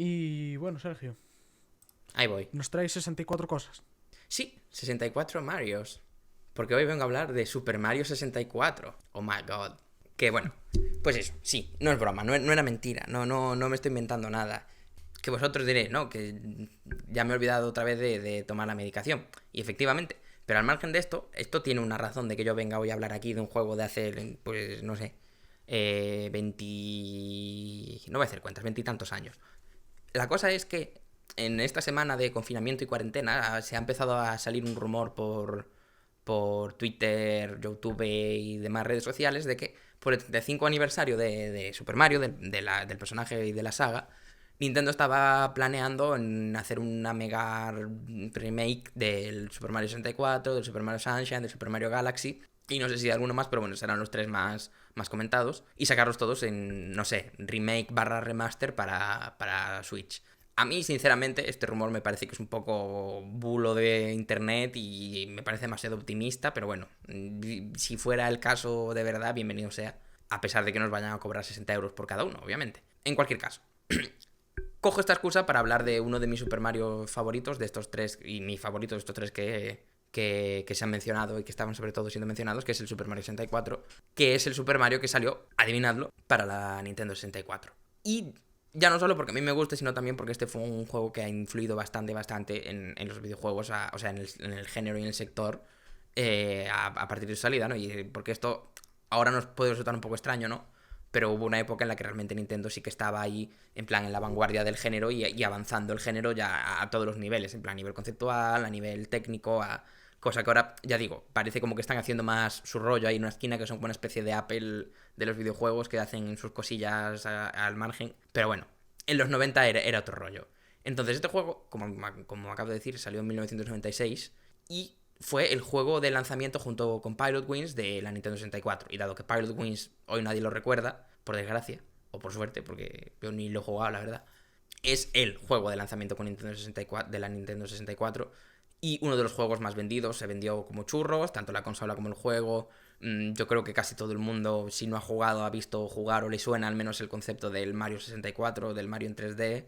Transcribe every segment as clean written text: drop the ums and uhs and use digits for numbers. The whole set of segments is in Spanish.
Y bueno, Sergio, Ahí voy. nos traes 64 cosas. Sí, 64 Marios. Porque hoy vengo a hablar de Super Mario 64. Oh my god. Que bueno, pues eso, sí, no es broma, no era mentira, no me estoy inventando nada. Que vosotros diréis, ¿no? Que ya me he olvidado otra vez de tomar la medicación. Y efectivamente, pero al margen de esto tiene una razón de que yo venga hoy a hablar aquí de un juego de hace, pues no sé, 20... No voy a hacer cuentas, 20 y tantos años. La cosa es que en esta semana de confinamiento y cuarentena se ha empezado a salir un rumor por Twitter, YouTube y demás redes sociales de que por el 35 aniversario de Super Mario, del personaje y de la saga, Nintendo estaba planeando en hacer una mega remake del Super Mario 64, del Super Mario Sunshine, del Super Mario Galaxy y no sé si alguno más, pero bueno, serán los tres más comentados. Y sacarlos todos en, no sé, remake barra remaster para Switch. A mí, sinceramente, este rumor me parece que es un poco bulo de internet y me parece demasiado optimista, pero bueno, si fuera el caso de verdad, bienvenido sea. A pesar de que nos vayan a cobrar 60 euros por cada uno, obviamente. En cualquier caso, cojo esta excusa para hablar de uno de mis Super Mario favoritos, de estos tres, y mi favorito de estos tres que se han mencionado y que estaban sobre todo siendo mencionados, que es el Super Mario 64, que es el Super Mario que salió, adivinadlo, para la Nintendo 64. Y ya no solo porque a mí me guste, sino también porque este fue un juego que ha influido bastante en los videojuegos, o sea, en el género y en el sector, a partir de su salida, ¿no? Y porque esto ahora nos puede resultar un poco extraño, ¿no? Pero hubo una época en la que realmente Nintendo sí que estaba ahí, en plan, en la vanguardia del género y avanzando el género ya a todos los niveles, en plan, a nivel conceptual, a nivel técnico, cosa que ahora, ya digo, parece como que están haciendo más su rollo ahí en una esquina, que son como una especie de Apple de los videojuegos que hacen sus cosillas al margen. Pero bueno, en los 90 era otro rollo. Entonces este juego, como acabo de decir, salió en 1996 y fue el juego de lanzamiento junto con Pilot Wings de la Nintendo 64. Y dado que Pilot Wings hoy nadie lo recuerda, por desgracia, o por suerte, porque yo ni lo he jugado, la verdad, es el juego de lanzamiento con Nintendo 64, de la Nintendo 64 y uno de los juegos más vendidos. Se vendió como churros, tanto la consola como el juego. Yo creo que casi todo el mundo, si no ha jugado, ha visto jugar o le suena al menos el concepto del Mario 64, del Mario en 3D.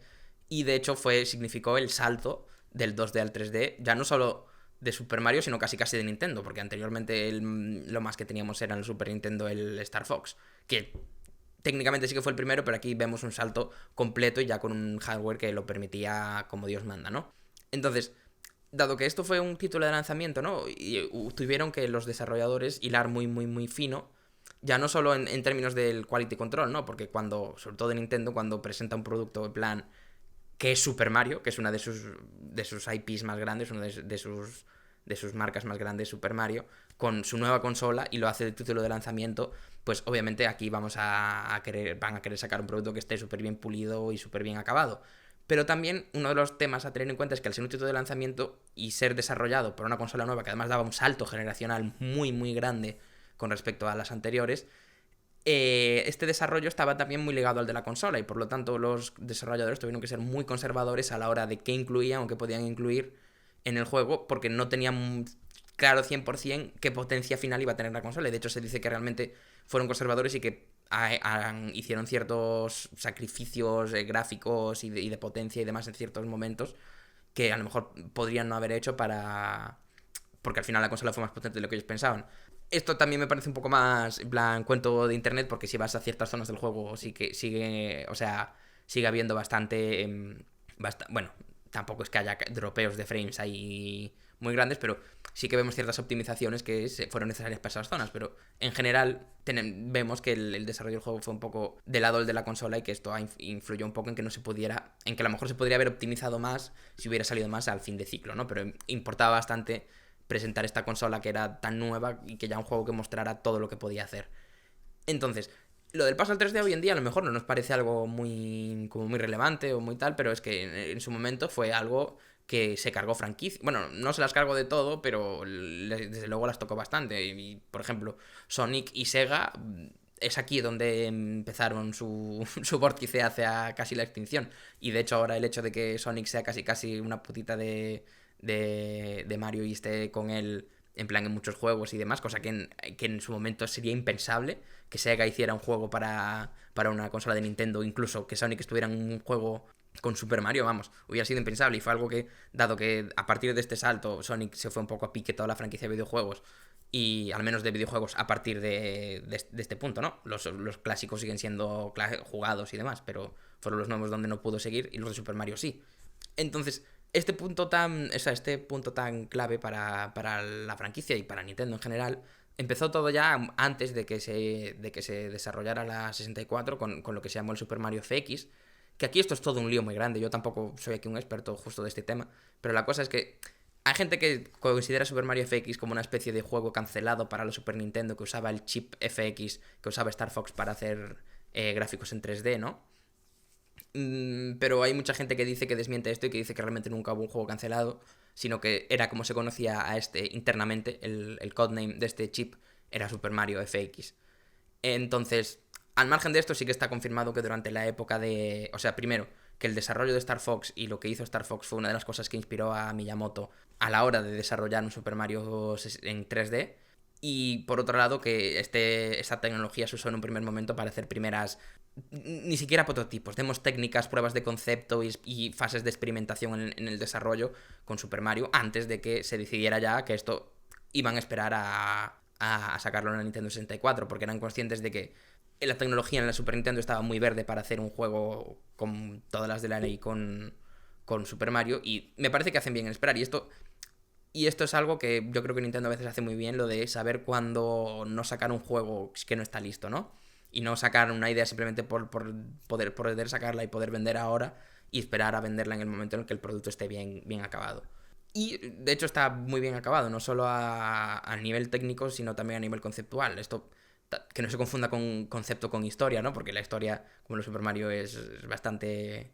Y de hecho significó el salto del 2D al 3D, ya no solo de Super Mario, sino casi de Nintendo, porque anteriormente lo más que teníamos era en el Super Nintendo el Star Fox, que técnicamente sí que fue el primero, pero aquí vemos un salto completo y ya con un hardware que lo permitía como Dios manda, ¿no? Entonces, dado que esto fue un título de lanzamiento, ¿no? Y tuvieron que los desarrolladores hilar muy fino, ya no solo en términos del quality control, ¿no? Porque sobre todo Nintendo, cuando presenta un producto en plan que es Super Mario, que es una de sus IPs más grandes, una de sus marcas más grandes, Super Mario, con su nueva consola y lo hace de título de lanzamiento, pues obviamente aquí van a querer sacar un producto que esté súper bien pulido y súper bien acabado. Pero también uno de los temas a tener en cuenta es que al ser un título de lanzamiento y ser desarrollado por una consola nueva que además daba un salto generacional muy grande con respecto a las anteriores, este desarrollo estaba también muy ligado al de la consola y por lo tanto los desarrolladores tuvieron que ser muy conservadores a la hora de qué incluían o qué podían incluir en el juego porque no tenían claro 100% qué potencia final iba a tener la consola. Y de hecho se dice que realmente fueron conservadores y que hicieron ciertos sacrificios gráficos y de potencia y demás en ciertos momentos que a lo mejor podrían no haber hecho porque al final la consola fue más potente de lo que ellos pensaban. Esto también me parece un poco más, en plan, cuento de internet, porque si vas a ciertas zonas del juego, sí que sigue habiendo bueno, tampoco es que haya dropeos de frames ahí muy grandes, pero sí que vemos ciertas optimizaciones que fueron necesarias para esas zonas, pero en general vemos que el desarrollo del juego fue un poco del lado de la consola y que esto influyó un poco en que no se pudiera, en que a lo mejor se podría haber optimizado más si hubiera salido más al fin de ciclo, ¿no? Pero importaba bastante presentar esta consola que era tan nueva y que ya un juego que mostrara todo lo que podía hacer. Entonces, lo del paso al 3D hoy en día a lo mejor no nos parece algo muy relevante o muy tal, pero es que en su momento fue algo que se cargó franquicia. Bueno, no se las cargó de todo, pero desde luego las tocó bastante. Y, por ejemplo, Sonic y Sega es aquí donde empezaron su vórtice hacia casi la extinción. Y de hecho ahora el hecho de que Sonic sea casi una putita de Mario y esté con él en plan en muchos juegos y demás, cosa que en su momento sería impensable que Sega hiciera un juego para una consola de Nintendo, incluso que Sonic estuviera en un juego con Super Mario, vamos, hubiera sido impensable. Y fue algo que, dado que a partir de este salto Sonic se fue un poco a pique toda la franquicia de videojuegos, y al menos de videojuegos a partir de este punto, ¿no? Los clásicos siguen siendo jugados y demás, pero fueron los nuevos donde no pudo seguir, y los de Super Mario sí. Entonces, este punto tan clave para la franquicia y para Nintendo en general, empezó todo ya antes de que se desarrollara la 64 con lo que se llamó el Super Mario FX, que aquí esto es todo un lío muy grande, yo tampoco soy aquí un experto justo de este tema, pero la cosa es que hay gente que considera Super Mario FX como una especie de juego cancelado para la Super Nintendo que usaba el chip FX, que usaba Star Fox para hacer gráficos en 3D, ¿no? Pero hay mucha gente que dice que desmiente esto y que dice que realmente nunca hubo un juego cancelado, sino que era como se conocía a este internamente, el codename de este chip era Super Mario FX. Entonces, al margen de esto, sí que está confirmado que durante la época de... O sea, primero, que el desarrollo de Star Fox y lo que hizo Star Fox fue una de las cosas que inspiró a Miyamoto a la hora de desarrollar un Super Mario en 3D. Y por otro lado, que esta tecnología se usó en un primer momento para hacer primeras... Ni siquiera prototipos, demos técnicas, pruebas de concepto y fases de experimentación en el desarrollo con Super Mario, antes de que se decidiera ya que esto iban a esperar a sacarlo en la Nintendo 64, porque eran conscientes de que la tecnología en la Super Nintendo estaba muy verde para hacer un juego con todas las de la ley con Super Mario, y me parece que hacen bien en esperar, y esto es algo que yo creo que Nintendo a veces hace muy bien, lo de saber cuándo no sacar un juego que no está listo, ¿no? Y no sacar una idea simplemente por poder sacarla y poder vender ahora y esperar a venderla en el momento en el que el producto esté bien acabado. Y de hecho está muy bien acabado, no solo a nivel técnico, sino también a nivel conceptual. Esto que no se confunda con concepto con historia, ¿no? Porque la historia, como el Super Mario, es bastante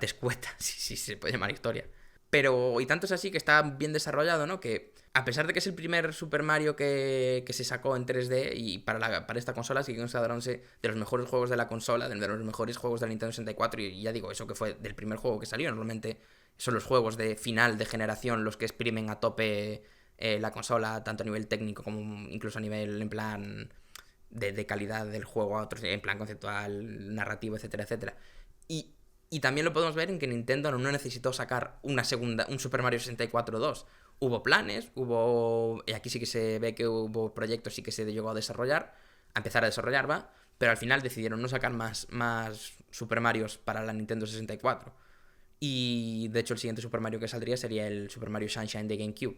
escueta, si se puede llamar historia. Pero, y tanto es así que está bien desarrollado, ¿no? Que a pesar de que es el primer Super Mario que se sacó en 3D y para esta consola, sigue considerándose de los mejores juegos de la consola, de los mejores juegos de la Nintendo 64, y ya digo, eso que fue del primer juego que salió. Normalmente son los juegos de final de generación los que exprimen a tope la consola, tanto a nivel técnico como incluso a nivel, en plan, de calidad del juego, en plan conceptual, narrativo, etcétera, etcétera. Y también lo podemos ver en que Nintendo no necesitó sacar un Super Mario 64 2. Hubo planes, y aquí sí que se ve que hubo proyectos y que se llegó a desarrollar, a empezar a desarrollar, va, pero al final decidieron no sacar más Super Marios para la Nintendo 64. Y de hecho el siguiente Super Mario que saldría sería el Super Mario Sunshine de GameCube.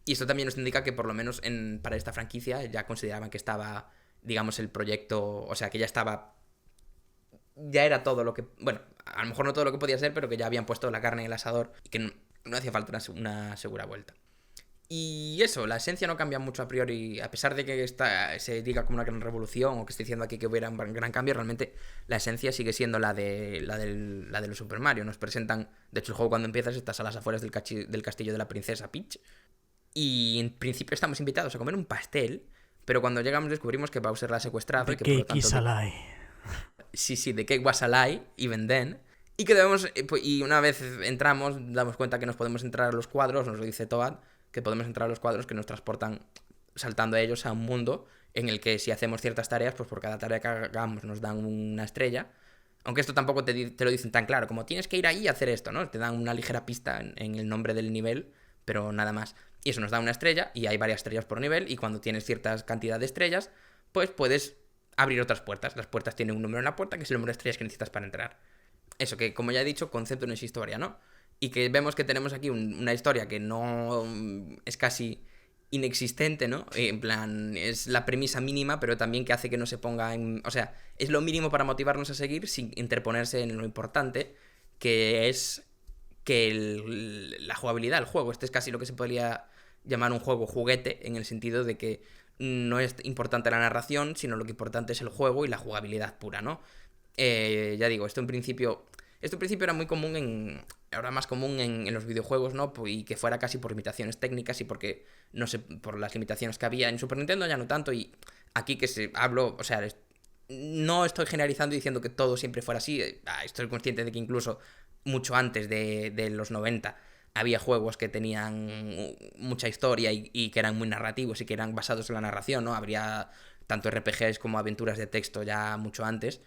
Y esto también nos indica que por lo menos para esta franquicia ya consideraban que estaba, digamos, el proyecto, o sea, que ya era todo lo que... Bueno, a lo mejor no todo lo que podía ser, pero que ya habían puesto la carne en el asador y que no hacía falta una segura vuelta. Y eso, la esencia no cambia mucho a priori, a pesar de que se diga como una gran revolución o que estoy diciendo aquí que hubiera un gran cambio, realmente la esencia sigue siendo la de los Super Mario. Nos presentan, de hecho el juego cuando empiezas estás a las afueras del castillo de la princesa Peach y en principio estamos invitados a comer un pastel, pero cuando llegamos descubrimos que Bowser la ha secuestrado y que por lo tanto... Sí, de Cake Was a Lie, even then. Y que y una vez entramos, damos cuenta que nos podemos entrar a los cuadros, nos lo dice Toad, que podemos entrar a los cuadros que nos transportan saltando a ellos a un mundo en el que si hacemos ciertas tareas, pues por cada tarea que hagamos nos dan una estrella. Aunque esto tampoco te lo dicen tan claro, como tienes que ir ahí y hacer esto, ¿no? Te dan una ligera pista en el nombre del nivel, pero nada más. Y eso nos da una estrella, y hay varias estrellas por nivel, y cuando tienes cierta cantidad de estrellas, pues puedes abrir otras puertas. Las puertas tienen un número en la puerta, que es el número de estrellas que necesitas para entrar. Eso, que como ya he dicho, concepto no es historia, ¿no? Y que vemos que tenemos aquí una historia que no es casi inexistente, ¿no? En plan, es la premisa mínima, pero también que hace que no se ponga en... O sea, es lo mínimo para motivarnos a seguir sin interponerse en lo importante, que es que la jugabilidad, el juego. Este es casi lo que se podría llamar un juego juguete, en el sentido de que no es importante la narración, sino lo que importante es el juego y la jugabilidad pura, ¿no? Ya digo, esto en principio era muy común ahora más común en los videojuegos, ¿no? Y que fuera casi por limitaciones técnicas y porque, no sé, por las limitaciones que había en Super Nintendo, ya no tanto, y aquí que hablo, o sea, no estoy generalizando y diciendo que todo siempre fuera así, estoy consciente de que incluso mucho antes de los 90 había juegos que tenían mucha historia y que eran muy narrativos y que eran basados en la narración, ¿no? Habría tanto RPGs como aventuras de texto ya mucho antes,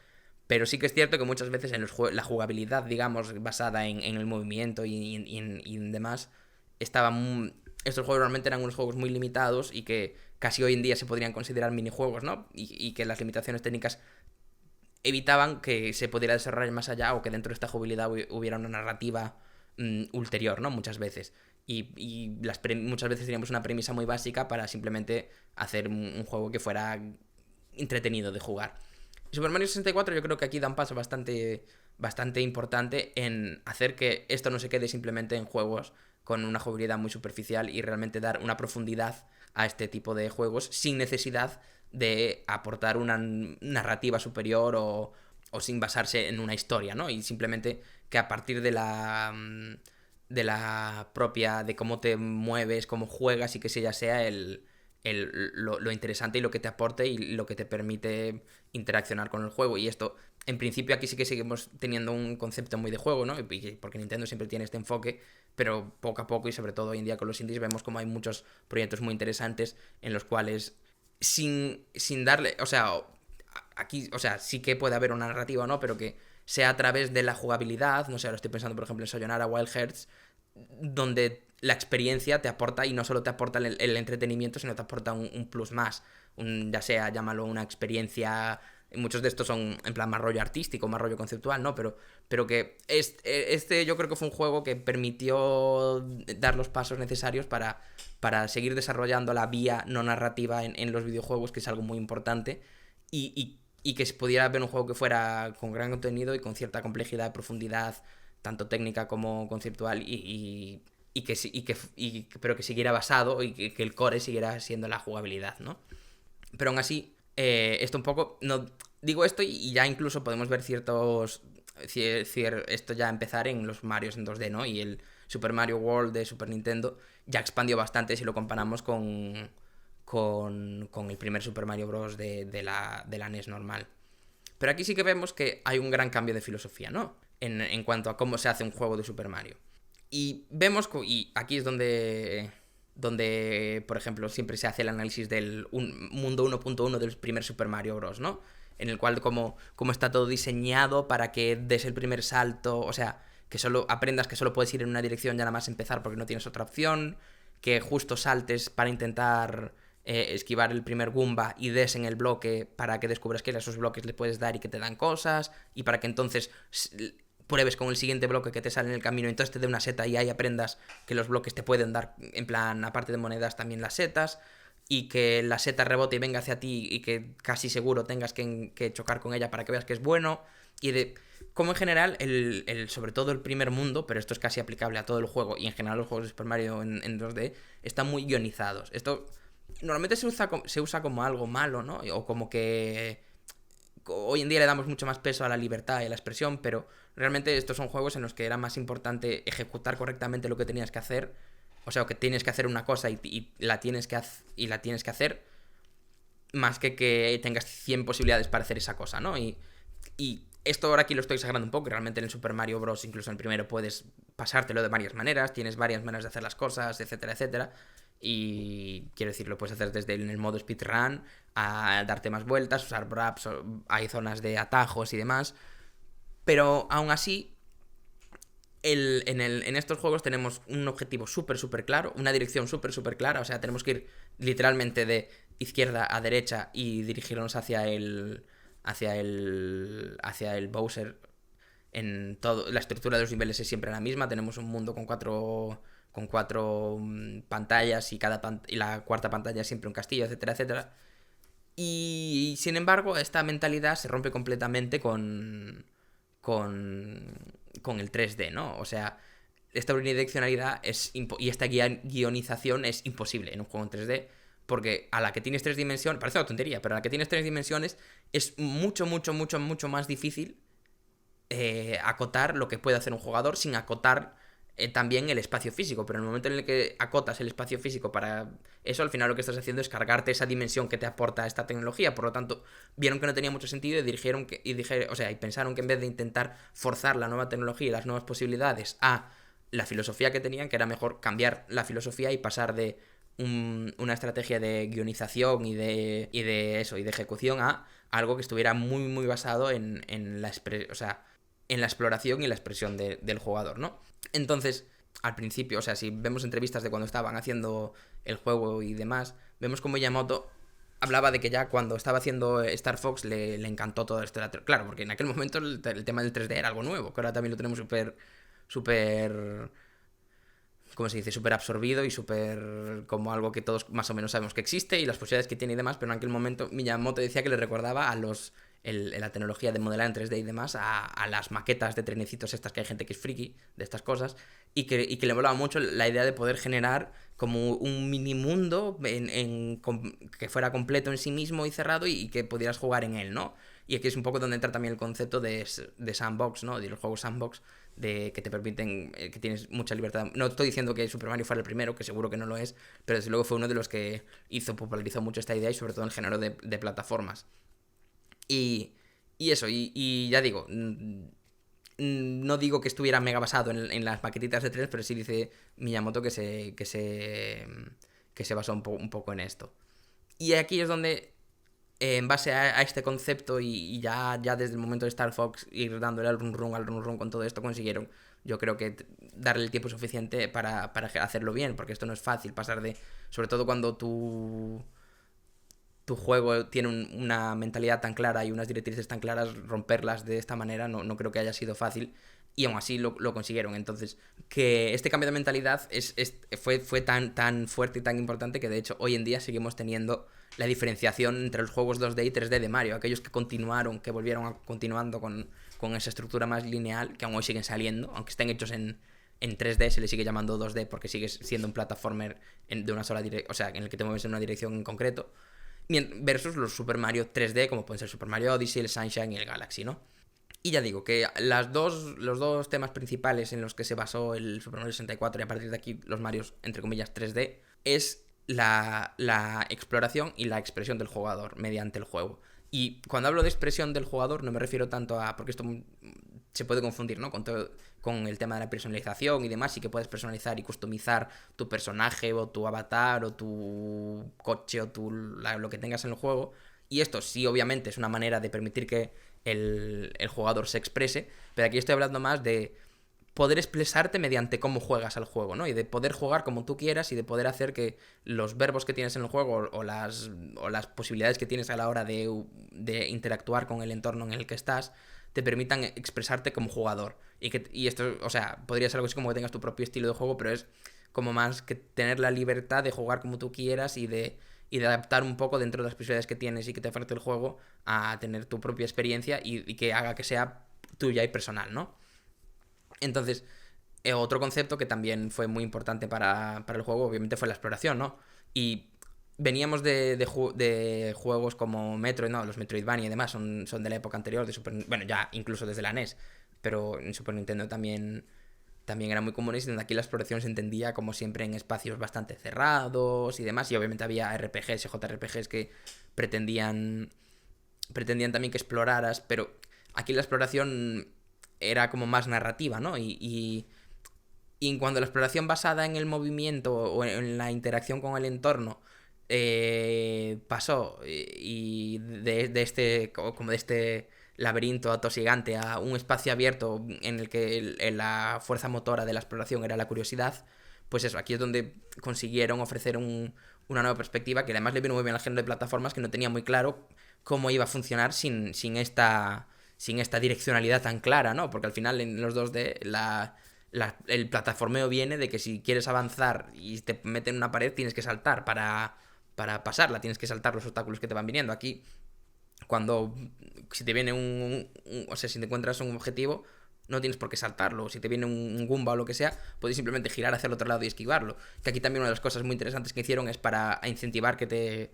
Pero sí que es cierto que muchas veces en la jugabilidad, digamos, basada en el movimiento y en demás, estos juegos realmente eran unos juegos muy limitados y que casi hoy en día se podrían considerar minijuegos, ¿no? Y que las limitaciones técnicas evitaban que se pudiera desarrollar más allá o que dentro de esta jugabilidad hubiera una narrativa ulterior, ¿no? Muchas veces. Muchas veces teníamos una premisa muy básica para simplemente hacer un juego que fuera entretenido de jugar. Super Mario 64 yo creo que aquí da un paso bastante importante en hacer que esto no se quede simplemente en juegos con una jugabilidad muy superficial y realmente dar una profundidad a este tipo de juegos sin necesidad de aportar una narrativa superior o sin basarse en una historia, ¿no? Y simplemente que a partir de la propia, de cómo te mueves, cómo juegas y que ese ya sea lo interesante y lo que te aporte y lo que te permite interaccionar con el juego. Y esto, en principio, aquí sí que seguimos teniendo un concepto muy de juego, ¿no? Porque Nintendo siempre tiene este enfoque, pero poco a poco y sobre todo hoy en día con los indies vemos como hay muchos proyectos muy interesantes en los cuales sin darle, o sea, aquí, o sea, sí que puede haber una narrativa, ¿no? Pero que sea a través de la jugabilidad, no sé, ahora estoy pensando por ejemplo en Sayonara Wild Hearts, donde la experiencia te aporta y no solo te aporta el entretenimiento, sino te aporta un plus más, ya sea, llámalo una experiencia, muchos de estos son en plan más rollo artístico, más rollo conceptual, ¿no? Pero que este yo creo que fue un juego que permitió dar los pasos necesarios para seguir desarrollando la vía no narrativa en los videojuegos, que es algo muy importante, y que se pudiera ver un juego que fuera con gran contenido y con cierta complejidad, profundidad, tanto técnica como conceptual, pero que siguiera basado y que el core siguiera siendo la jugabilidad, ¿no? Pero aún así, esto un poco, no digo esto y ya incluso podemos ver esto ya empezar en los Marios en 2D, ¿no? Y el Super Mario World de Super Nintendo ya expandió bastante si lo comparamos con el primer Super Mario Bros. de la NES normal. Pero aquí sí que vemos que hay un gran cambio de filosofía, ¿no? En cuanto a cómo se hace un juego de Super Mario. Y vemos, y aquí es donde, por ejemplo, siempre se hace el análisis del mundo 1.1 del primer Super Mario Bros., ¿no? En el cual cómo está todo diseñado para que des el primer salto, o sea, que solo aprendas que solo puedes ir en una dirección ya nada más empezar porque no tienes otra opción, que justo saltes para intentar esquivar el primer Goomba y des en el bloque para que descubras que a esos bloques le puedes dar y que te dan cosas, y para que entonces pruebes con el siguiente bloque que te sale en el camino, entonces te dé una seta y ahí aprendas que los bloques te pueden dar, en plan, aparte de monedas, también las setas, y que la seta rebote y venga hacia ti y que casi seguro tengas que chocar con ella para que veas que es bueno, y de como en general, sobre todo el primer mundo, pero esto es casi aplicable a todo el juego y en general los juegos de Super Mario en 2D, están muy guionizados. Esto normalmente se usa como algo malo, ¿no? O como que hoy en día le damos mucho más peso a la libertad y a la expresión, pero realmente estos son juegos en los que era más importante ejecutar correctamente lo que tenías que hacer, o sea, que tienes que hacer una cosa y la tienes que hacer, más que tengas 100 posibilidades para hacer esa cosa, ¿no? Y esto ahora aquí lo estoy exagerando un poco, realmente en el Super Mario Bros., incluso en el primero, puedes pasártelo de varias maneras, tienes varias maneras de hacer las cosas, etcétera, etcétera. Y quiero decir, lo puedes hacer desde el modo speedrun a darte más vueltas, usar wraps, hay zonas de atajos y demás. Pero aún así, en estos juegos tenemos un objetivo súper claro, una dirección súper clara, o sea, tenemos que ir literalmente de izquierda a derecha y dirigirnos hacia el Bowser. En todo, la estructura de los niveles es siempre la misma, tenemos un mundo con cuatro pantallas y la cuarta pantalla es siempre un castillo, etcétera, etcétera. Y sin embargo, esta mentalidad se rompe completamente con el 3D, ¿no? O sea, esta unidireccionalidad y esta guionización es imposible en un juego en 3D, porque a la que tienes 3 dimensiones, parece una tontería, pero a la que tienes 3 dimensiones es mucho más difícil acotar lo que puede hacer un jugador sin acotar también el espacio físico. Pero en el momento en el que acotas el espacio físico para eso, al final lo que estás haciendo es cargarte esa dimensión que te aporta esta tecnología. Por lo tanto, vieron que no tenía mucho sentido y pensaron que en vez de intentar forzar la nueva tecnología y las nuevas posibilidades a la filosofía que tenían, que era mejor cambiar la filosofía y pasar de una estrategia de guionización y de ejecución a algo que estuviera muy, muy basado en la en la exploración y la expresión del jugador, ¿no? Entonces, al principio, o sea, si vemos entrevistas de cuando estaban haciendo el juego y demás, vemos como Miyamoto hablaba de que ya cuando estaba haciendo Star Fox le encantó todo esto. Claro, porque en aquel momento el tema del 3D era algo nuevo, que ahora también lo tenemos súper, ¿cómo se dice? Súper absorbido y súper como algo que todos más o menos sabemos que existe y las posibilidades que tiene y demás, pero en aquel momento Miyamoto decía que le recordaba a la tecnología de modelar en 3D y demás a las maquetas de trenecitos estas, que hay gente que es friki de estas cosas, y que le molaba mucho la idea de poder generar como un mini mundo que fuera completo en sí mismo y cerrado y que pudieras jugar en él, ¿no? Y aquí es un poco donde entra también el concepto de sandbox, ¿no? De los juegos sandbox, de que te permiten, que tienes mucha libertad. No estoy diciendo que Super Mario fuera el primero, que seguro que no lo es, pero desde luego fue uno de los que popularizó mucho esta idea y sobre todo en el género de plataformas. Y eso, y ya digo, no digo que estuviera mega basado en las maquetitas de 3, pero sí dice Miyamoto que se basó un poco en esto. Y aquí es donde, en base a este concepto y ya desde el momento de Star Fox ir dándole al run run con todo esto, consiguieron, yo creo que darle el tiempo suficiente para hacerlo bien, porque esto no es fácil pasar de, sobre todo cuando tu juego tiene una mentalidad tan clara y unas directrices tan claras, romperlas de esta manera no creo que haya sido fácil. Y aún así lo consiguieron. Entonces, que este cambio de mentalidad fue tan fuerte y tan importante que de hecho hoy en día seguimos teniendo la diferenciación entre los juegos 2D y 3D de Mario. Aquellos que volvieron continuando con esa estructura más lineal, que aún hoy siguen saliendo, aunque estén hechos en 3D, se le sigue llamando 2D porque sigue siendo un platformer de una sola dirección, o sea, en el que te mueves en una dirección en concreto, versus los Super Mario 3D, como pueden ser Super Mario Odyssey, el Sunshine y el Galaxy, ¿no? Y ya digo que los dos temas principales en los que se basó el Super Mario 64 y a partir de aquí los Marios, entre comillas, 3D, es la exploración y la expresión del jugador mediante el juego. Y cuando hablo de expresión del jugador no me refiero tanto a, porque esto se puede confundir, ¿no? Con el tema de la personalización y demás, y que puedes personalizar y customizar tu personaje o tu avatar o tu coche o lo que tengas en el juego. Y esto sí, obviamente, es una manera de permitir que el jugador se exprese, pero aquí estoy hablando más de poder expresarte mediante cómo juegas al juego, ¿no? Y de poder jugar como tú quieras y de poder hacer que los verbos que tienes en el juego o las posibilidades que tienes a la hora de interactuar con el entorno en el que estás te permitan expresarte como jugador. Y esto, o sea, podría ser algo así como que tengas tu propio estilo de juego, pero es como más que tener la libertad de jugar como tú quieras y de adaptar un poco dentro de las posibilidades que tienes y que te ofrece el juego a tener tu propia experiencia y que haga que sea tuya y personal, ¿no? Entonces, otro concepto que también fue muy importante para el juego, obviamente, fue la exploración, ¿no? Y veníamos de juegos como Metroid, ¿no? Los Metroidvania y demás son de la época anterior, bueno, ya incluso desde la NES, pero en Super Nintendo también era muy común, y donde aquí la exploración se entendía como siempre en espacios bastante cerrados y demás, y obviamente había RPGs y JRPGs que pretendían también que exploraras, pero aquí la exploración era como más narrativa, ¿no? Y en cuanto a la exploración basada en el movimiento o en la interacción con el entorno pasó y de este laberinto atosigante a un espacio abierto en el que la fuerza motora de la exploración era la curiosidad, pues eso, aquí es donde consiguieron ofrecer una nueva perspectiva que además le vino muy bien al género de plataformas, que no tenía muy claro cómo iba a funcionar sin esta direccionalidad tan clara, ¿no? Porque al final en los 2D el plataformeo viene de que si quieres avanzar y te meten en una pared tienes que saltar para pasarla, tienes que saltar los obstáculos que te van viniendo. Aquí, si te viene o sea, si te encuentras un objetivo, no tienes por qué saltarlo. Si te viene un Goomba o lo que sea, puedes simplemente girar hacia el otro lado y esquivarlo. Que aquí también una de las cosas muy interesantes que hicieron es para incentivar que te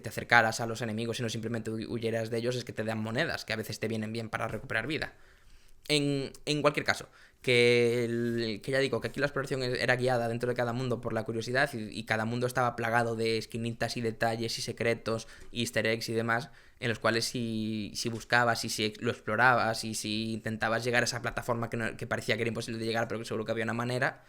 acercaras a los enemigos y no simplemente huyeras de ellos, es que te dan monedas, que a veces te vienen bien para recuperar vida. En cualquier caso, que ya digo, que aquí la exploración era guiada dentro de cada mundo por la curiosidad y cada mundo estaba plagado de esquinitas y detalles y secretos y easter eggs y demás, en los cuales si buscabas y si lo explorabas y si intentabas llegar a esa plataforma que parecía que era imposible de llegar, pero que seguro que había una manera,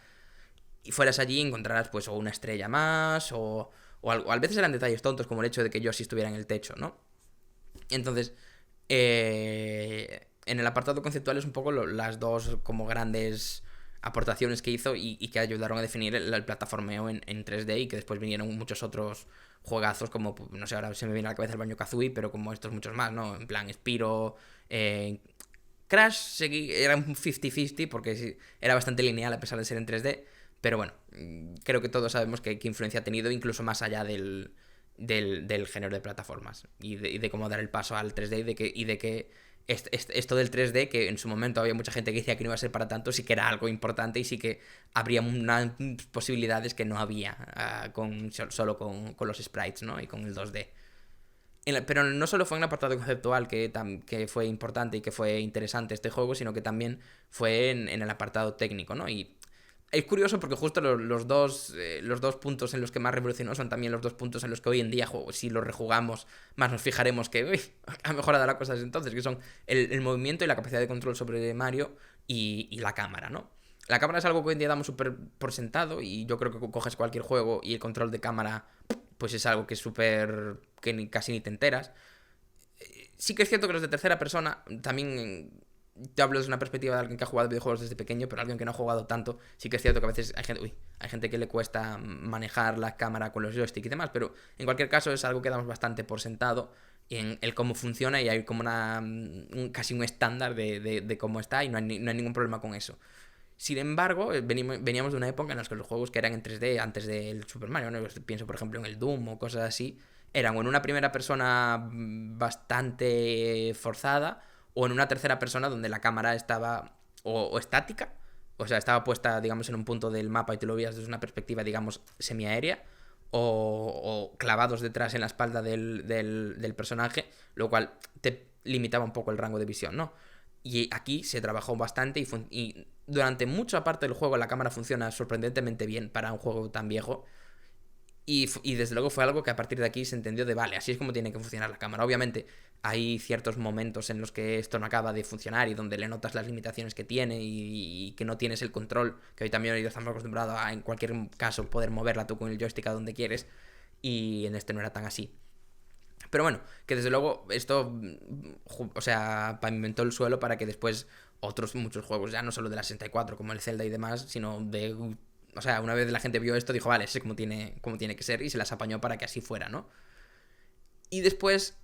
y fueras allí y encontrarás pues o una estrella más o algo. A veces eran detalles tontos como el hecho de que Yoshi estuviera en el techo, ¿no? Entonces, en el apartado conceptual es un poco las dos como grandes aportaciones que hizo y que ayudaron a definir el plataformeo en 3D y que después vinieron muchos otros juegazos como, no sé, ahora se me viene a la cabeza el Banjo-Kazooie, pero como estos muchos más, ¿no? En plan, Spyro, Crash era un 50-50 porque era bastante lineal a pesar de ser en 3D, pero bueno, creo que todos sabemos qué influencia ha tenido incluso más allá del género de plataformas y de cómo dar el paso al 3D y de que esto del 3D, que en su momento había mucha gente que decía que no iba a ser para tanto, sí que era algo importante y sí que habría unas posibilidades que no había solo con los sprites, ¿no? Y con el 2D. Pero no solo fue en el apartado conceptual que fue importante y que fue interesante este juego, sino que también fue en el apartado técnico, ¿no? Y es curioso porque justo los dos puntos en los que más revolucionó son también los dos puntos en los que hoy en día, si lo rejugamos, más nos fijaremos que uy, ha mejorado la cosa desde entonces, que son el movimiento y la capacidad de control sobre Mario y la cámara, ¿no? La cámara es algo que hoy en día damos súper por sentado y yo creo que coges cualquier juego y el control de cámara pues es algo que es súper... que casi ni te enteras. Sí que es cierto que los de tercera persona también... Te hablo desde una perspectiva de alguien que ha jugado videojuegos desde pequeño, pero alguien que no ha jugado tanto, sí que es cierto que a veces hay gente que le cuesta manejar la cámara con los joysticks y demás, pero en cualquier caso es algo que damos bastante por sentado en el cómo funciona y hay como casi un estándar de cómo está y no hay ningún problema con eso. Sin embargo, veníamos de una época en la que los juegos que eran en 3D antes del Super Mario, ¿no? Pienso por ejemplo en el Doom o cosas así, eran o en una primera persona bastante forzada o en una tercera persona donde la cámara estaba o estática, o sea, estaba puesta, digamos, en un punto del mapa y tú lo veías desde una perspectiva, digamos, semiaérea, o clavados detrás en la espalda del personaje, lo cual te limitaba un poco el rango de visión, ¿no? Y aquí se trabajó bastante y durante mucha parte del juego la cámara funciona sorprendentemente bien para un juego tan viejo. Y desde luego fue algo que a partir de aquí se entendió de, vale, así es como tiene que funcionar la cámara. Obviamente hay ciertos momentos en los que esto no acaba de funcionar y donde le notas las limitaciones que tiene y que no tienes el control, que hoy también estamos acostumbrados a, en cualquier caso, poder moverla tú con el joystick a donde quieres, y en este no era tan así. Pero bueno, que desde luego esto, o sea, pavimentó el suelo para que después otros muchos juegos, ya no solo de la 64 como el Zelda y demás, sino de... O sea, una vez la gente vio esto, dijo, vale, sé cómo tiene que ser y se las apañó para que así fuera, ¿no? Y después,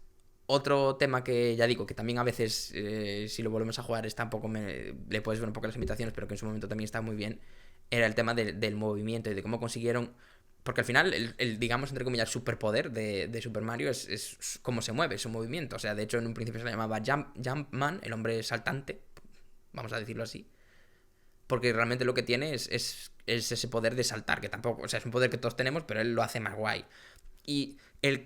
otro tema que ya digo, que también a veces, si lo volvemos a jugar, está un poco le puedes ver un poco las limitaciones, pero que en su momento también está muy bien, era el tema del movimiento y de cómo consiguieron... Porque al final, digamos, entre comillas, superpoder de Super Mario es cómo se mueve, su movimiento. O sea, de hecho, en un principio se le llamaba Jumpman, el hombre saltante, vamos a decirlo así. Porque realmente lo que tiene es ese poder de saltar, que tampoco... O sea, es un poder que todos tenemos, pero él lo hace más guay. Y la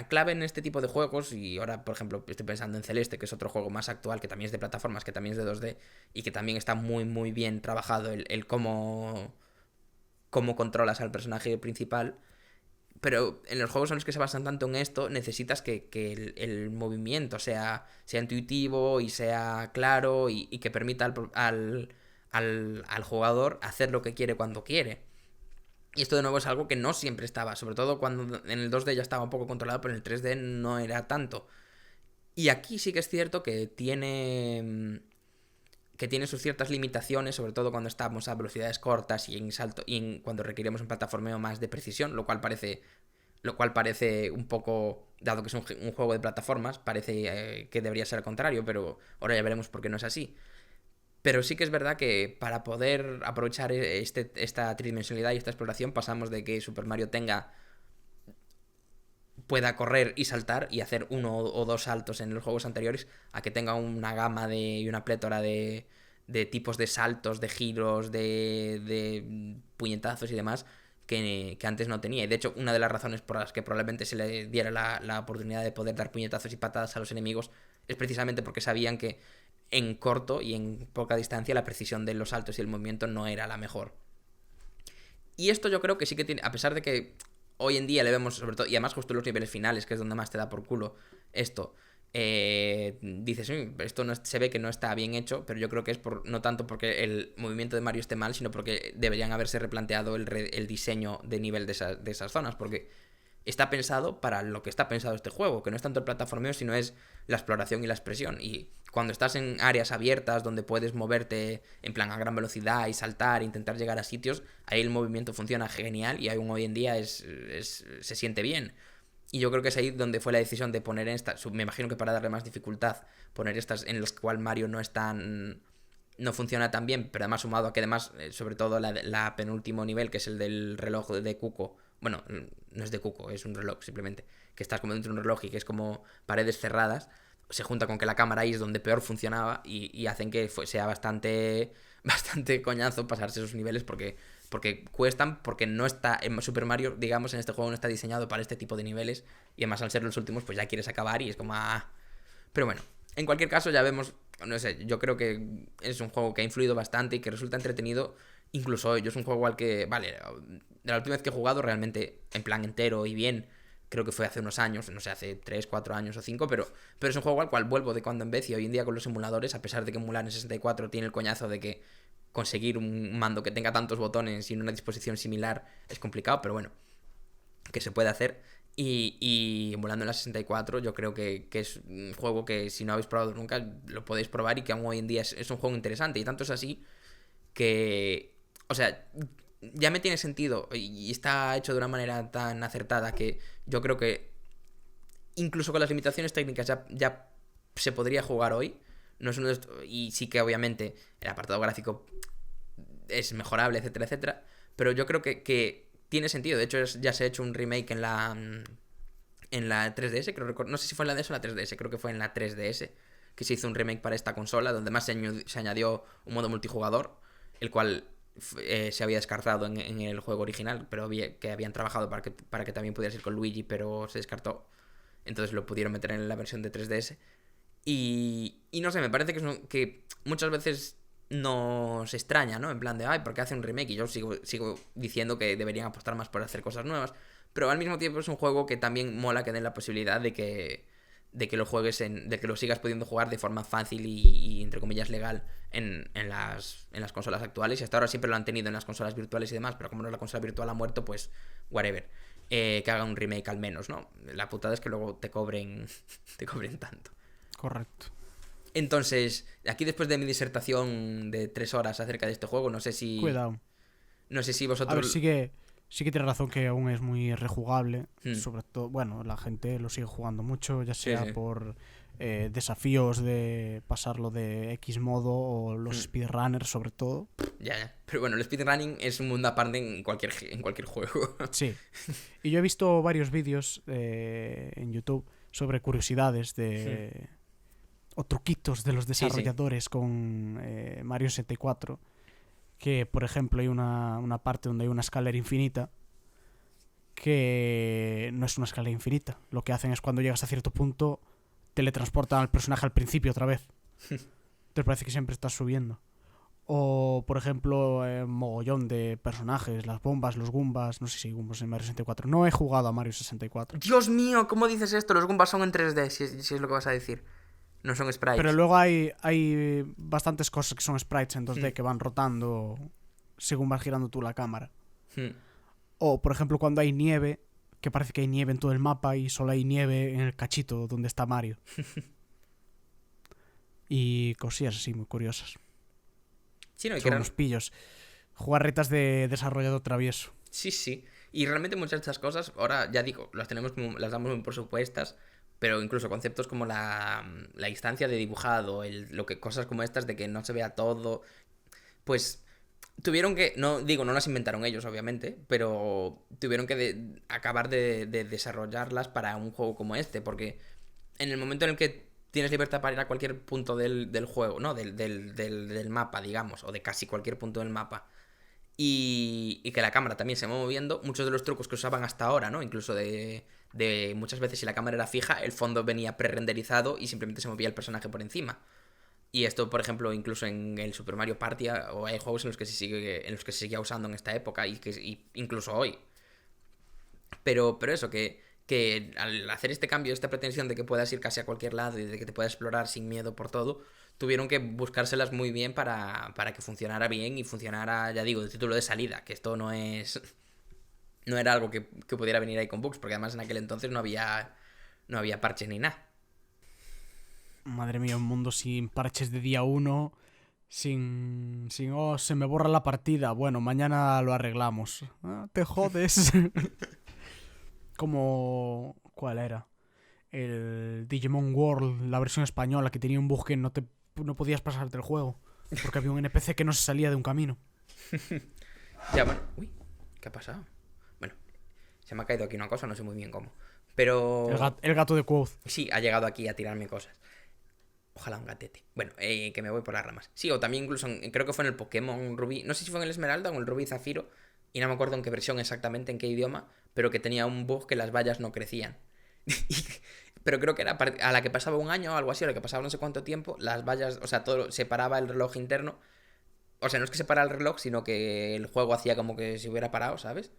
clave en este tipo de juegos, y ahora, por ejemplo, estoy pensando en Celeste, que es otro juego más actual, que también es de plataformas, que también es de 2D, y que también está muy, muy bien trabajado el cómo controlas al personaje principal. Pero en los juegos en los que se basan tanto en esto, necesitas que el movimiento sea intuitivo y sea claro y que permita al jugador hacer lo que quiere cuando quiere. Y esto de nuevo es algo que no siempre estaba, sobre todo cuando en el 2D ya estaba un poco controlado, pero en el 3D no era tanto. Y aquí sí que es cierto que tiene sus ciertas limitaciones, sobre todo cuando estamos a velocidades cortas y en salto cuando requerimos un plataformeo más de precisión, lo cual parece un poco, dado que es un juego de plataformas, parece que debería ser al contrario, pero ahora ya veremos por qué no es así. Pero sí que es verdad que para poder aprovechar esta tridimensionalidad y esta exploración pasamos de que Super Mario pueda correr y saltar y hacer uno o dos saltos en los juegos anteriores a que tenga una gama y una plétora de tipos de saltos, de giros, de puñetazos y demás que antes no tenía. Y de hecho, una de las razones por las que probablemente se le diera la oportunidad de poder dar puñetazos y patadas a los enemigos es precisamente porque sabían que en corto y en poca distancia la precisión de los saltos y el movimiento no era la mejor. Y esto yo creo que sí que tiene, a pesar de que hoy en día le vemos sobre todo, y además justo en los niveles finales, que es donde más te da por culo esto, dices, esto no, se ve que no está bien hecho, pero yo creo que es no tanto porque el movimiento de Mario esté mal, sino porque deberían haberse replanteado el diseño de nivel de esas zonas, porque está pensado para lo que está pensado este juego, que no es tanto el plataformeo, sino es la exploración y la expresión. Y cuando estás en áreas abiertas donde puedes moverte en plan a gran velocidad y saltar e intentar llegar a sitios, ahí el movimiento funciona genial y aún hoy en día se siente bien. Y yo creo que es ahí donde fue la decisión de poner me imagino que para darle más dificultad, poner estas en las cuales Mario no funciona tan bien, pero además sumado a que además, sobre todo la penúltimo nivel, que es el del reloj de Cuco, bueno, no es de Cuco, es un reloj simplemente, que estás como dentro de un reloj y que es como paredes cerradas, se junta con que la cámara ahí es donde peor funcionaba y hacen que sea bastante coñazo pasarse esos niveles porque cuestan, porque no está en Super Mario, digamos, en este juego no está diseñado para este tipo de niveles y además al ser los últimos pues ya quieres acabar y es como Pero bueno, en cualquier caso ya vemos, no sé, yo creo que es un juego que ha influido bastante y que resulta entretenido incluso hoy. Yo es un juego al que, vale, de la última vez que he jugado realmente en plan entero y bien, creo que fue hace unos años, no sé, hace 3, 4 años o 5, pero es un juego al cual vuelvo de cuando en vez y hoy en día con los emuladores, a pesar de que emular en 64 tiene el coñazo de que conseguir un mando que tenga tantos botones y en una disposición similar es complicado, pero bueno, que se puede hacer. Y emulando en la 64 yo creo que es un juego que si no habéis probado nunca lo podéis probar y que aún hoy en día es un juego interesante. Y tanto es así que, o sea, ya me tiene sentido y está hecho de una manera tan acertada que yo creo que incluso con las limitaciones técnicas ya se podría jugar hoy. No es uno de estos, y sí que obviamente el apartado gráfico es mejorable, etcétera, etcétera. Pero yo creo que tiene sentido. De hecho, ya se ha hecho un remake en la 3DS, creo, no sé si fue en la DS o la 3DS, creo que fue en la 3DS, que se hizo un remake para esta consola, donde más se añadió un modo multijugador, el cual se había descartado en el juego original, pero que habían trabajado para que también pudieras ir con Luigi, pero se descartó. Entonces lo pudieron meter en la versión de 3DS. Y no sé, me parece que muchas veces nos extraña, ¿no? En plan de, ¿por qué hace un remake? Y yo sigo diciendo que deberían apostar más por hacer cosas nuevas. Pero al mismo tiempo es un juego que también mola que den la posibilidad de que lo juegues de que lo sigas pudiendo jugar de forma fácil y entre comillas legal en las consolas actuales. Y hasta ahora siempre lo han tenido en las consolas virtuales y demás, pero como no la consola virtual ha muerto, pues whatever. Que haga un remake al menos, ¿no? La putada es que luego te cobren tanto. Correcto. Entonces, aquí después de mi disertación de 3 horas acerca de este juego, no sé si... Cuidado. No sé si vosotros... A ver, sí que tienes razón que aún es muy rejugable. Hmm. Sobre todo, bueno, la gente lo sigue jugando mucho, ya sea Sí. por desafíos de pasarlo de X modo o los speedrunners sobre todo. Ya. Pero bueno, el speedrunning es un mundo aparte en cualquier juego. Sí. Y yo he visto varios vídeos en YouTube sobre curiosidades o truquitos de los desarrolladores con Mario 64. Que, por ejemplo, hay una parte donde hay una escalera infinita que no es una escalera infinita. Lo que hacen es cuando llegas a cierto punto teletransportan al personaje al principio otra vez. Te parece que siempre estás subiendo. O, por ejemplo, mogollón de personajes, las bombas, los Goombas, no sé si hay Goombas en Mario 64. No he jugado a Mario 64. Dios mío, ¿cómo dices esto? Los Goombas son en 3D, si es lo que vas a decir. No son sprites. Pero luego hay bastantes cosas que son sprites en 2D que van rotando según vas girando tú la cámara. O, por ejemplo, cuando hay nieve, que parece que hay nieve en todo el mapa y solo hay nieve en el cachito donde está Mario. Y cosillas así muy curiosas. Sí, no, son unos pillos. Jugarretas de desarrollador travieso. Sí. Y realmente muchas de estas cosas, ahora ya digo, las damos muy por supuestas, pero incluso conceptos como la instancia de dibujado, cosas como estas de que no se vea todo, pues tuvieron que, no las inventaron ellos obviamente, pero tuvieron que acabar de desarrollarlas para un juego como este, porque en el momento en el que tienes libertad para ir a cualquier punto del juego, ¿no? Del mapa, digamos, o de casi cualquier punto del mapa, y que la cámara también se va moviendo, muchos de los trucos que usaban hasta ahora, ¿no? Incluso de muchas veces si la cámara era fija, el fondo venía pre-renderizado y simplemente se movía el personaje por encima. Y esto, por ejemplo, incluso en el Super Mario Party, o hay juegos en los que se seguía usando en esta época y incluso hoy. Pero eso, que que al hacer este cambio, esta pretensión de que puedas ir casi a cualquier lado y de que te puedas explorar sin miedo por todo, tuvieron que buscárselas muy bien para que funcionara bien y funcionara, ya digo, el título de salida, que esto no era algo que pudiera venir ahí con bugs, porque además en aquel entonces no había parches ni nada. Madre mía, un mundo sin parches de día 1, sin se me borra la partida. Bueno, mañana lo arreglamos. Te jodes. Como... ¿Cuál era? El Digimon World, la versión española, que tenía un bug que no podías pasarte el juego. Porque había un NPC que no se salía de un camino. Ya, bueno. Uy, ¿qué ha pasado? Bueno, se me ha caído aquí una cosa, no sé muy bien cómo. Pero... El gato de Quoth. Sí, ha llegado aquí a tirarme cosas. Ojalá un gatete. Bueno, que me voy por las ramas. Sí, o también incluso, creo que fue en el Pokémon Rubí. No sé si fue en el Esmeralda o en el Rubí Zafiro. Y no me acuerdo en qué versión exactamente, en qué idioma. Pero que tenía un bug que las vallas no crecían. Pero creo que era a la que pasaba un año o algo así, a la que pasaba no sé cuánto tiempo, las vallas, o sea, todo separaba el reloj interno. O sea, no es que separara el reloj, sino que el juego hacía como que se hubiera parado, ¿sabes?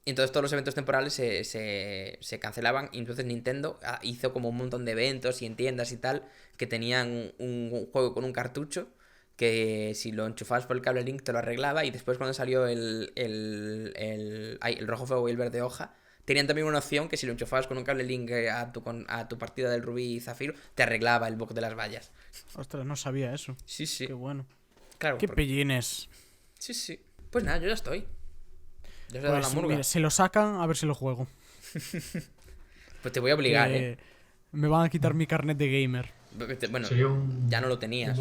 Y entonces todos los eventos temporales se cancelaban. Y entonces Nintendo hizo como un montón de eventos y en tiendas y tal que tenían un juego con un cartucho que si lo enchufabas por el cable Link te lo arreglaba. Y después cuando salió el rojo fuego y el verde hoja, tenían también una opción que si lo enchufabas con un cable Link a tu partida del Rubí y Zafiro, te arreglaba el bug de las vallas. Ostras, no sabía eso. Sí, sí. Qué bueno. Claro. Qué pellines. Sí, sí. Pues nada, yo ya estoy. Ya os he dado la murga. Mira, si lo sacan, a ver si lo juego. Pues te voy a obligar, Me van a quitar mi carnet de gamer. Bueno, sería ya no lo tenías.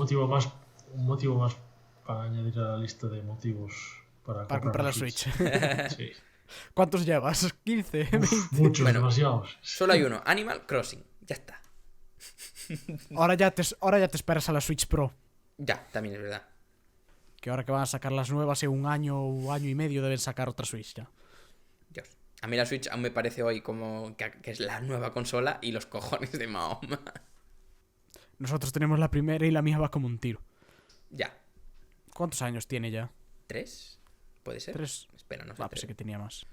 Un motivo más para añadir a la lista de motivos para comprar la Switch. Sí. ¿Cuántos llevas? ¿15? 20. Muchos, Bueno, demasiados. Solo hay uno, Animal Crossing. Ya está. Ahora ya te esperas a la Switch Pro. Ya, también es verdad. Que ahora que van a sacar las nuevas en un año o año y medio deben sacar otra Switch ya. Dios. A mí la Switch aún me parece hoy como que es la nueva consola y los cojones de Mahoma. Nosotros tenemos la primera y la mía va como un tiro. Ya. ¿Cuántos años tiene ya? ¿3? ¿Puede ser? 3. Espera, no sé. Pensé que tenía más.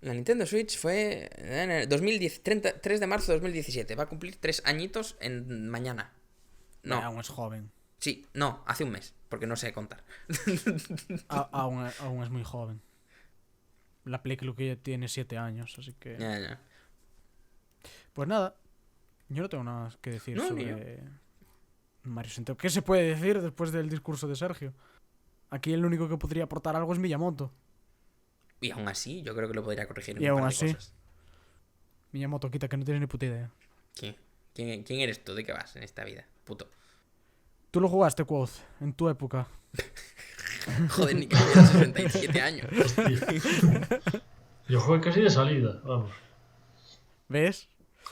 La Nintendo Switch fue en el 2010, 3 de marzo de 2017. Va a cumplir 3 añitos en mañana. No. Aún es joven. Sí, no, hace un mes, porque no sé contar. Aún es muy joven. La Play creo que ya tiene 7 años, así que... Ya. Pues nada, yo no tengo nada que decir No, sobre Mario 64. ¿Qué se puede decir después del discurso de Sergio? Aquí el único que podría aportar algo es Miyamoto. Y aún así, yo creo que lo podría corregir en Y un aún par de así, cosas. Miyamoto, quita que no tienes ni puta idea. ¿Quién eres tú? ¿De qué vas en esta vida? Puto. Tú lo jugaste, Quoth, en tu época. Joder, ni que tuviera 67 años. Hostia. Yo jugué casi de salida, vamos. ¿Ves?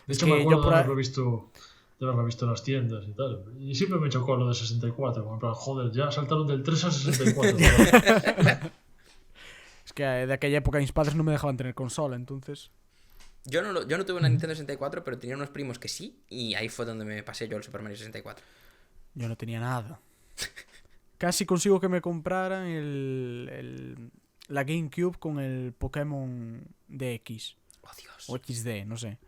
De hecho, me acuerdo de haberlo visto en las tiendas y tal. Y siempre me chocó lo de 64. Como en plan, joder, ya saltaron del 3 al 64. Es que de aquella época mis padres no me dejaban tener consola, entonces... Yo no tuve una Nintendo 64, pero tenía unos primos que sí, y ahí fue donde me pasé yo el Super Mario 64. Yo no tenía nada. Casi consigo que me compraran la GameCube con el Pokémon DX. Oh, Dios. O XD, no sé.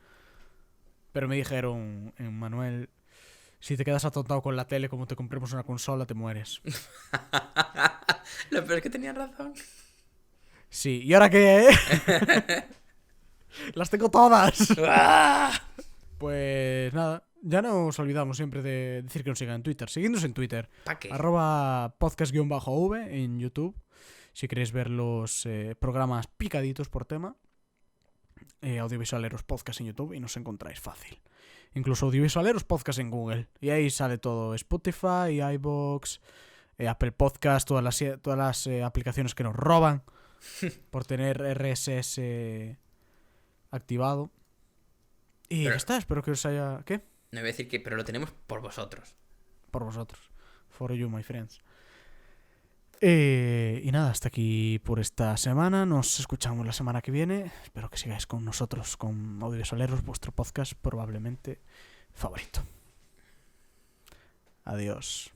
Pero me dijeron, Manuel, si te quedas atontado con la tele como te compremos una consola, te mueres. Lo peor es que tenían razón. Sí, ¿y ahora qué? ¡Las tengo todas! Pues nada, ya nos olvidamos siempre de decir que nos sigan en Twitter. Seguidnos en Twitter. ¿Para qué? @podcast_v en YouTube. Si queréis ver los programas picaditos por tema. Audiovisualeros Podcast en YouTube y nos encontráis fácil. Incluso Audiovisualeros Podcast en Google. Y ahí sale todo. Spotify, iVoox, Apple Podcast, todas las aplicaciones que nos roban por tener RSS activado. Y ya está, espero que os haya... ¿Qué? No voy a decir que, pero lo tenemos por vosotros. Por vosotros. For you, my friends. Y nada, hasta aquí por esta semana. Nos escuchamos la semana que viene. Espero que sigáis con nosotros, con Audiovisualeros, vuestro podcast probablemente favorito. Adiós.